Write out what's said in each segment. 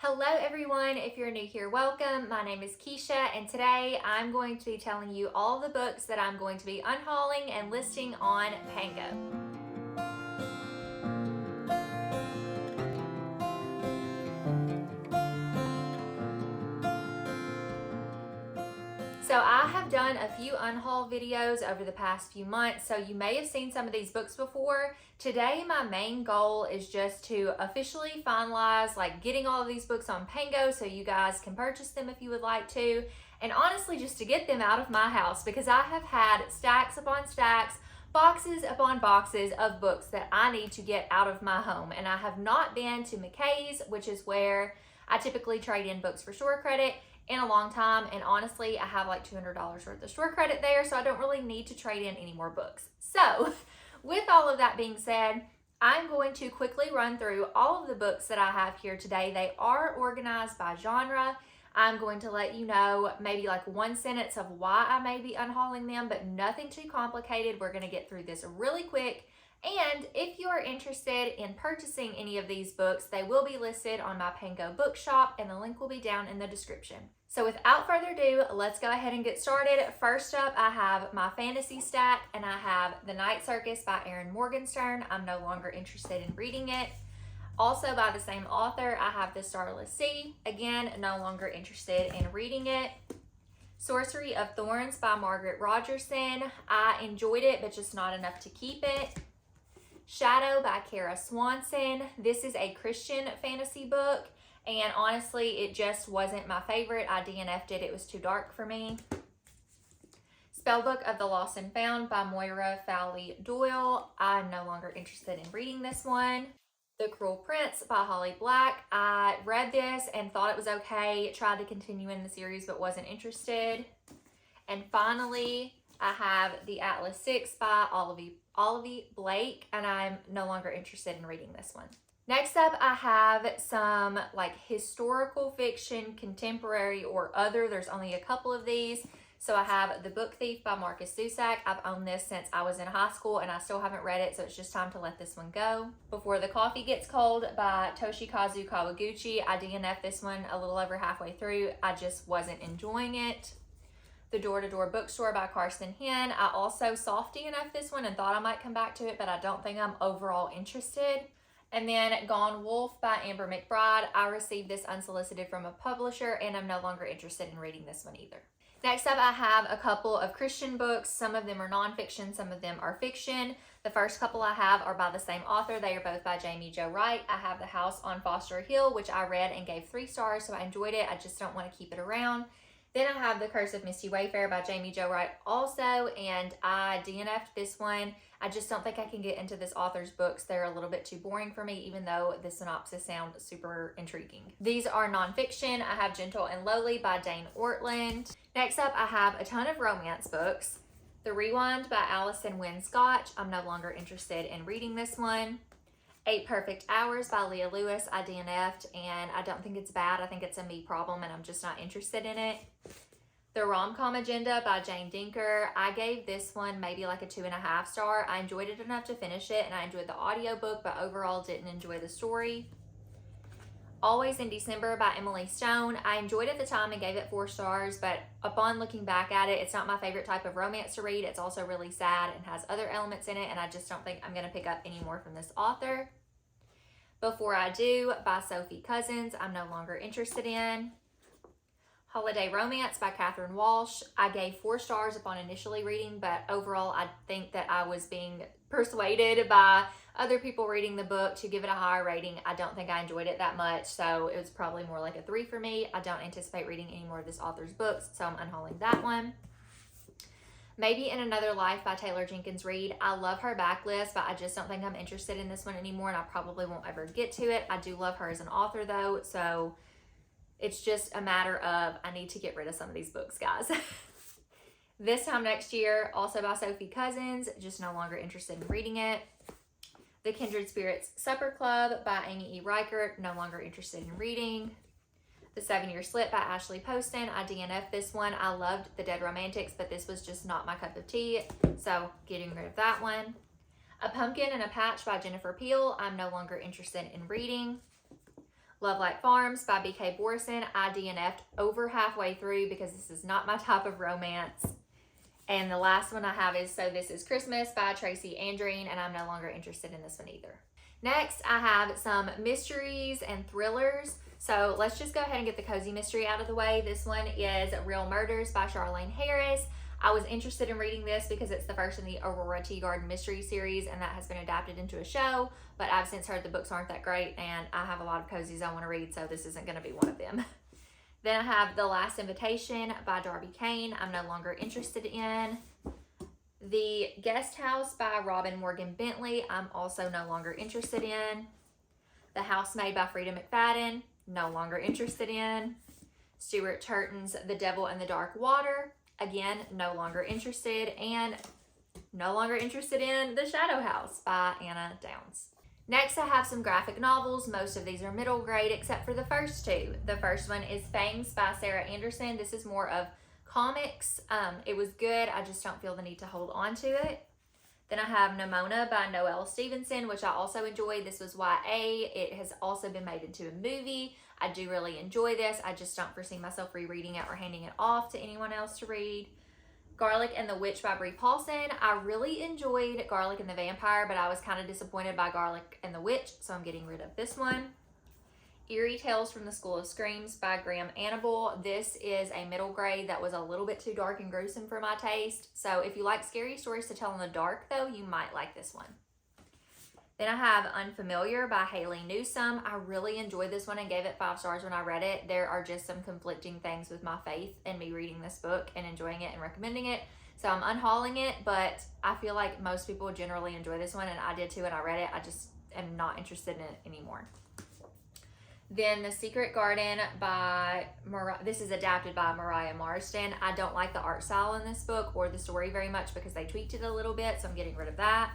Hello everyone, if you're new here, welcome. My name is Keisha and today I'm going to be telling you all the books that I'm going to be unhauling and listing on Pango. So I have done a few unhaul videos over the past few months, so you may have seen some of these books before. Today my main goal is just to officially finalize getting all of these books on Pango so you guys can purchase them if you would like to, and honestly just to get them out of my house because I have had stacks upon stacks, boxes upon boxes of books that I need to get out of my home, and I have not been to McKay's, which is where I typically trade in books for store credit, in a long time, and honestly I have like $200 worth of store credit there, so I don't really need to trade in any more books. So with all of that being said, I'm going to quickly run through all of the books that I have here today. They are organized by genre. I'm going to let you know maybe like one sentence of why I may be unhauling them, but nothing too complicated. We're going to get through this really quick. And if you are interested in purchasing any of these books, they will be listed on my Pango Bookshop and the link will be down in the description. So without further ado, let's go ahead and get started. First up, I have my fantasy stack and I have The Night Circus by Erin Morgenstern. I'm no longer interested in reading it. Also by the same author, I have The Starless Sea. Again, no longer interested in reading it. Sorcery of Thorns by Margaret Rogerson. I enjoyed it, but just not enough to keep it. Shadow by Kara Swanson. This is a Christian fantasy book, and honestly, it just wasn't my favorite. I DNF'd it. It was too dark for me. Spellbook of the Lost and Found by Moira Fowley Doyle. I'm no longer interested in reading this one. The Cruel Prince by Holly Black. I read this and thought it was okay. Tried to continue in the series but wasn't interested. And finally, I have The Atlas Six by Olivia Blake, and I'm no longer interested in reading this one. Next up, I have some historical fiction, contemporary or other. There's only a couple of these. So I have The Book Thief by Marcus Zusak. I've owned this since I was in high school and I still haven't read it, so it's just time to let this one go. Before the Coffee Gets Cold by Toshikazu Kawaguchi. I DNF'd this one a little over halfway through. I just wasn't enjoying it. The Door-to-Door Bookstore by Carson Henn. I also softy enough this one and thought I might come back to it, but I don't think I'm overall interested. And then Gone Wolf by Amber McBride. I received this unsolicited from a publisher and I'm no longer interested in reading this one either. Next up, I have a couple of Christian books. Some of them are nonfiction, some of them are fiction. The first couple I have are by the same author. They are both by Jamie Jo Wright. I have The House on Foster Hill, which I read and gave 3 stars, so I enjoyed it. I just don't want to keep it around. Then I have The Curse of Misty Wayfarer by Jamie Jo Wright also, and I DNF'd this one. I just don't think I can get into this author's books. They're a little bit too boring for me, even though the synopsis sounds super intriguing. These are nonfiction. I have Gentle and Lowly by Dane Ortland. Next up, I have a ton of romance books. The Rewind by Alison Wynne Scotch. I'm no longer interested in reading this one. 8 Perfect Hours by Leah Lewis. I DNF'd and I don't think it's bad. I think it's a me problem and I'm just not interested in it. The Rom-Com Agenda by Jane Dinker. I gave this one maybe like a 2.5 star. I enjoyed it enough to finish it and I enjoyed the audiobook, but overall didn't enjoy the story. Always in December by Emily Stone. I enjoyed it at the time and gave it 4 stars, but upon looking back at it, it's not my favorite type of romance to read. It's also really sad and has other elements in it, and I just don't think I'm going to pick up any more from this author. Before I Do by Sophie Cousins. I'm no longer interested in. Holiday Romance by Catherine Walsh. I gave 4 stars upon initially reading, but overall I think that I was being persuaded by other people reading the book to give it a higher rating. I don't think I enjoyed it that much, so it was probably more like a 3 for me. I don't anticipate reading any more of this author's books, so I'm unhauling that one. Maybe in Another Life by Taylor Jenkins Reid. I love her backlist, but I just don't think I'm interested in this one anymore, and I probably won't ever get to it. I do love her as an author though, so it's just a matter of I need to get rid of some of these books, guys. This Time Next Year, also by Sophie Cousins. Just no longer interested in reading it. The Kindred Spirits Supper Club by Amy E. Reichert. No longer interested in reading. The 7-Year Slip by Ashley Poston. I DNF'd this one. I loved The Dead Romantics, but this was just not my cup of tea, so getting rid of that one. A Pumpkin and a Patch by Jennifer Peel. I'm no longer interested in reading. Love Like Farms by B.K. Borison. I DNF'd over halfway through because this is not my type of romance. And the last one I have is So This Is Christmas by Tracy Andreen, and I'm no longer interested in this one either. Next, I have some mysteries and thrillers. So let's just go ahead and get the cozy mystery out of the way. This one is Real Murders by Charlene Harris. I was interested in reading this because it's the first in the Aurora Teagarden mystery series, and that has been adapted into a show, but I've since heard the books aren't that great, and I have a lot of cozies I want to read, so this isn't going to be one of them. Then I have The Last Invitation by Darby Kane. I'm no longer interested in. The Guest House by Robin Morgan Bentley. I'm also no longer interested in. The Housemaid by Frida McFadden. No longer interested in. Stuart Turton's The Devil in the Dark Water. Again, no longer interested. And no longer interested in The Shadow House by Anna Downs. Next, I have some graphic novels. Most of these are middle grade except for the first two. The first one is Fangs by Sarah Anderson. This is more of comics. It was good. I just don't feel the need to hold on to it. Then I have Nimona by Noelle Stevenson, which I also enjoyed. This was YA. It has also been made into a movie. I do really enjoy this. I just don't foresee myself rereading it or handing it off to anyone else to read. Garlic and the Witch by Brie Paulson. I really enjoyed Garlic and the Vampire, but I was kind of disappointed by Garlic and the Witch, so I'm getting rid of this one. Eerie Tales from the School of Screams by Graham Annable. This is a middle grade that was a little bit too dark and gruesome for my taste. So if you like scary stories to tell in the dark, though, you might like this one. Then I have Unfamiliar by Haley Newsome. I really enjoyed this one and gave it 5 stars when I read it. There are just some conflicting things with my faith in me reading this book and enjoying it and recommending it. So I'm unhauling it, but I feel like most people generally enjoy this one, and I did too when I read it. I just am not interested in it anymore. Then The Secret Garden by this is adapted by Mariah Marsden. I don't like the art style in this book or the story very much because they tweaked it a little bit, so I'm getting rid of that.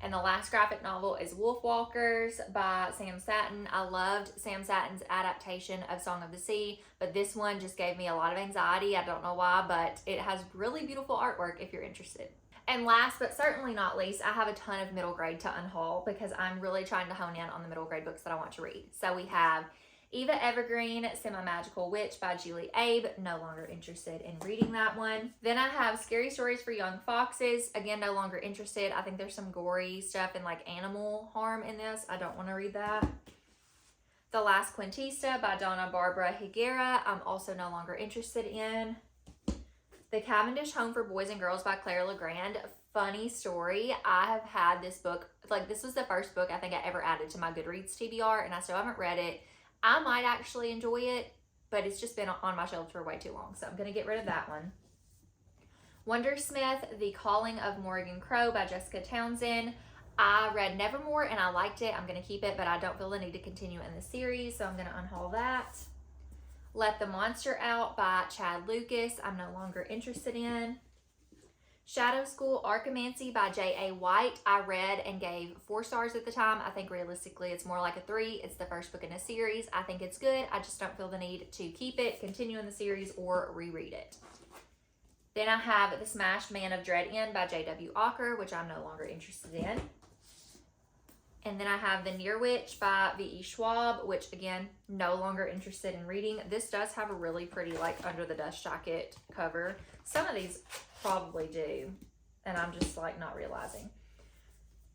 And the last graphic novel is Wolf Walkers by Sam Satin. I loved Sam Satin's adaptation of Song of the Sea, but this one just gave me a lot of anxiety. I don't know why, but it has really beautiful artwork if you're interested. And last but certainly not least, I have a ton of middle grade to unhaul because I'm really trying to hone in on the middle grade books that I want to read. So we have Eva Evergreen, Semi-Magical Witch by Julie Abe. No longer interested in reading that one. Then I have Scary Stories for Young Foxes. Again, no longer interested. I think there's some gory stuff and like animal harm in this. I don't want to read that. The Last Quintista by Donna Barbara Higuera. I'm also no longer interested in. The Cavendish Home for Boys and Girls by Claire Legrand. Funny story. I have had this book, like this was the first book I think I ever added to my Goodreads TBR, and I still haven't read it. I might actually enjoy it, but it's just been on my shelves for way too long, so I'm going to get rid of that one. Wondersmith, The Calling of Morrigan Crow by Jessica Townsend. I read Nevermore and I liked it. I'm going to keep it, but I don't feel the need to continue in the series, so I'm going to unhaul that. Let the Monster Out by Chad Lucas. I'm no longer interested in. Shadow School Archimancy by J.A. White. I read and gave 4 stars at the time. I think realistically it's more like a 3. It's the first book in a series. I think it's good. I just don't feel the need to keep it, continue in the series, or reread it. Then I have The Smashed Man of Dread End by J.W. Ocker, which I'm no longer interested in. And then I have The Near Witch by V.E. Schwab, which again, no longer interested in reading. This does have a really pretty like under the dust jacket cover. Some of these probably do, and I'm just like not realizing.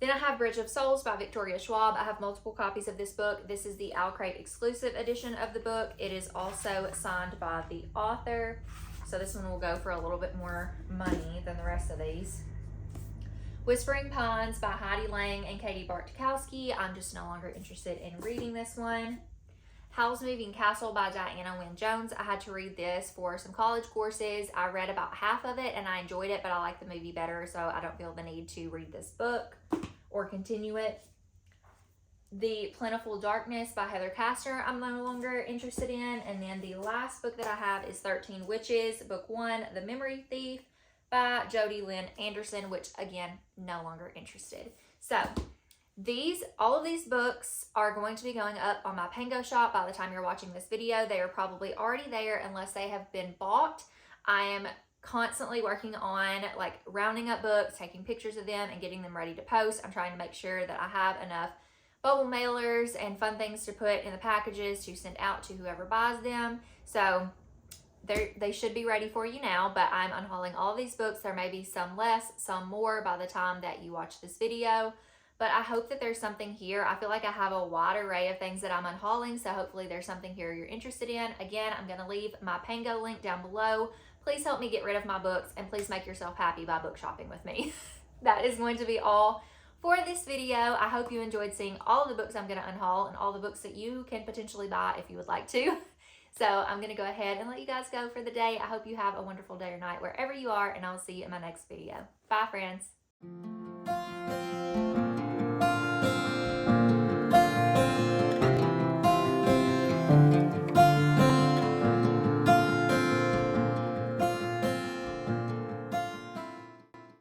Then I have Bridge of Souls by Victoria Schwab. I have multiple copies of this book. This is the Owl Crate exclusive edition of the book. It is also signed by the author, so this one will go for a little bit more money than the rest of these. Whispering Pines by Heidi Lang and Katie Bartkowski. I'm just no longer interested in reading this one. Howl's Moving Castle by Diana Wynne Jones. I had to read this for some college courses. I read about half of it and I enjoyed it, but I like the movie better, so I don't feel the need to read this book or continue it. The Plentiful Darkness by Heather Kastner, I'm no longer interested in. And then the last book that I have is 13 Witches, Book 1, The Memory Thief by Jodi Lynn Anderson, which again, no longer interested. So all of these books are going to be going up on my Pango shop by the time you're watching this video. They are probably already there unless they have been bought. I am constantly working on like rounding up books, taking pictures of them and getting them ready to post. I'm trying to make sure that I have enough bubble mailers and fun things to put in the packages to send out to whoever buys them. So they should be ready for you now, but I'm unhauling all of these books. There may be some less, some more by the time that you watch this video, but I hope that there's something here. I feel like I have a wide array of things that I'm unhauling, so hopefully there's something here you're interested in. Again, I'm going to leave my Pango link down below. Please help me get rid of my books, and please make yourself happy by book shopping with me. That is going to be all for this video. I hope you enjoyed seeing all the books I'm going to unhaul and all the books that you can potentially buy if you would like to. So I'm going to go ahead and let you guys go for the day. I hope you have a wonderful day or night wherever you are, and I'll see you in my next video. Bye, friends.